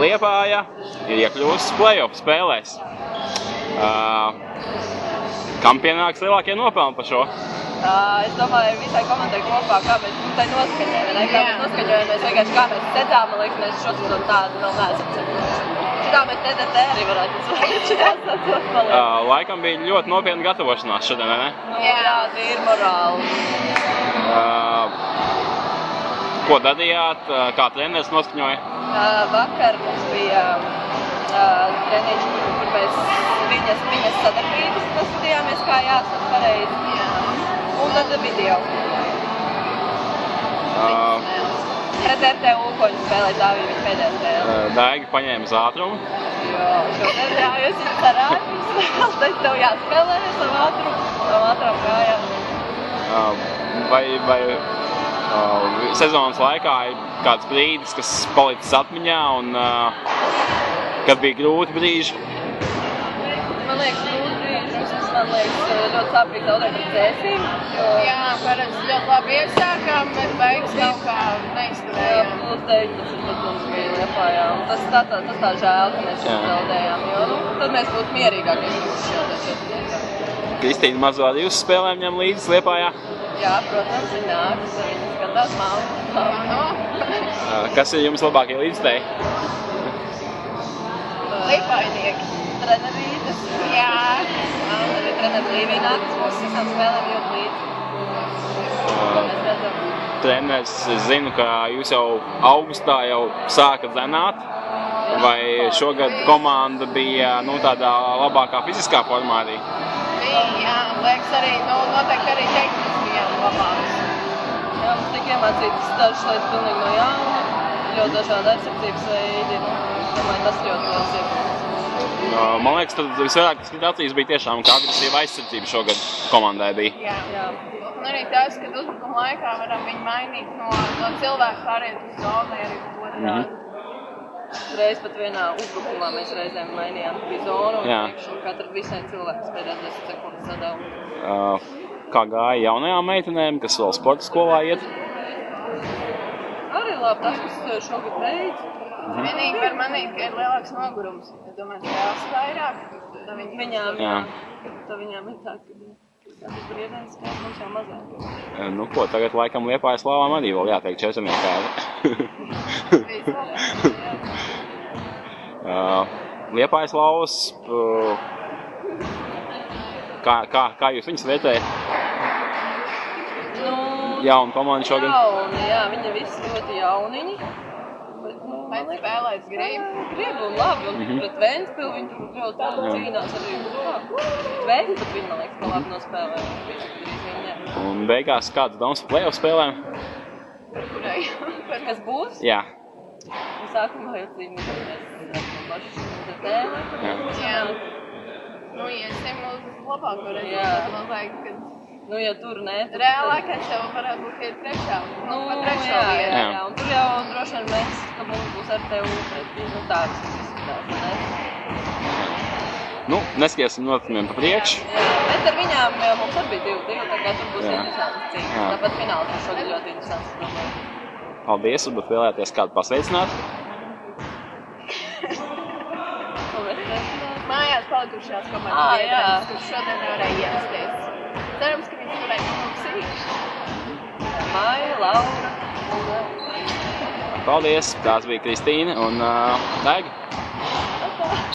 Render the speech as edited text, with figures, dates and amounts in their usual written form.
Liepāja ir iekļuvusi play-off spēlēs. Kam pienāks lielākie nopelni par šo? Es domāju, visai komandai kopā, kā mēs tai noskaņojamies, kā mēs noskaņojamies, vienkārši kā mēs secām, man liekas, mēs šo sezonu tādu vēl neesam ceļojuši. Šitā mēs TDT arī varētu uzvarēt šajā sezonā. Laikam bija ļoti nopietna gatavošanās šodien, vai ne? Jā, tīri morāli. Ko darījāt, kā treneris noskaņoja? Vakar mums bija treniņš, kur mēs viņas sadarbības paskatījāmies, kā jāsaka pareizi. Un tad video. Pret RTU, ko viņi spēlēja, tā bija viņa pēdējā spēle. Daigi paņēma uz ātrumu. Jo, šodien ļaujas viņas ar ātrumu spēli, tad tev jāspēlējas ar ātrumu kājām. Vai sezonas laikā ir kāds brīdis, kas palicis atmiņā un kad bija grūti brīži? Man liekas, grūti brīži, man liekas, ļoti sāpīgi zaudēt pret Cēsīm. Jā, parasti ļoti labi iesākām, bet beigas kaut kā neizturējām. Jā, plus 19 pat mums bija Liepājā, un tas tā žēl, ka mēs šeit zaudējām, jo tad mēs būtu mierīgākie šeit. Kristīna mazo arī uz spēlēm ņem līdzi Liepājā? Jā, protams, viņa nākas, viņa skatās māmu. Kas ir jums labākie līdzstēji? Liepājnieki. Trenerītes. Jā. Arī treneri Līvija nākas mūsu visām spēlēm ļoti līdzi. Ko mēs redzam? Treneris, es zinu, ka jūs jau augustā jau sākat zenāt. Vai šogad komanda bija tādā labākā fiziskā formā arī? Bija, jā. Liekas arī, noteikti arī tehniski bijām labāks. Jā, mums tika iemācītas dažas lietas pilnīgi no jauna. Ļoti dažādi aizsardzības veidi. Domāju, tas ļoti liels iegūms. Man liekas, tad visvairāk skatācijas bija tiešām, kā agresīva aizsardzība šogad komandai bija. Jā. Un arī tas, ka uzbrukuma laikā varam viņu mainīt no cilvēku pāriet uz zonu, arī otrādi. Reiz pat vienā uzbrukumā mēs reizēm mainījām bija zonu un priekšu, un katru visiem cilvēku pēdējās 10 sekundes sadavu. Kā gāja jaunajām meitenēm, kas vēl sporta skolā iet? Arī labi, tas, kas šogad beidz. Vienīgi var manīt, ka ir lielāks nogurums. Es domāju, ka jāsas vairāk. Viņām ir tā, ka tas brīdienis skās mums jau mazāk. Nu ko, tagad laikam Liepājas Lāvām arī vēl jāteikt četrniekādi. Liepājas Lāvas, kā jūs viņas vērtējat? Jauna komanda šogad? Jauni, jā, viņi visi ļoti jauniņi. Pēc spēlēt gribu un labi, un pret Ventspilu viņi tur ļoti cīnās arī. Vēgi pat viņi, man liekas, ka labi nospēlē. Un beigās kāds domas par play-off spēlēm? Kas būs? Jā. Sākumā jau cīnīties paši tēmē. Jā. Nu, iesim uz labāko rezultātu, man liekas, ka... Nu, ja tur ne... Reālākais jau varētu būt, ka ir trešā. Pa trešā vieta. Jā, un tur jau droši vien mēs, ka mums būs RTU pretī, tāds izskatās, ne? Nu, neskiesim notikumiem pa priekšu. Jā, bet ar viņām jau mums arī bija 2-2, tā kā tur būs interesants cīņas. Tāpat fināls ir šogad ļoti interesants, domāju. Paldies, varbūt vēlēties kādu pasveicināt. Mājās palikušās komandas biedrēs, kurš šodien nevarēja ierasties. Cerams, ka viņi varētu mums īši. Māja, Laura. Paldies, tās bija Kristīna un Daigi.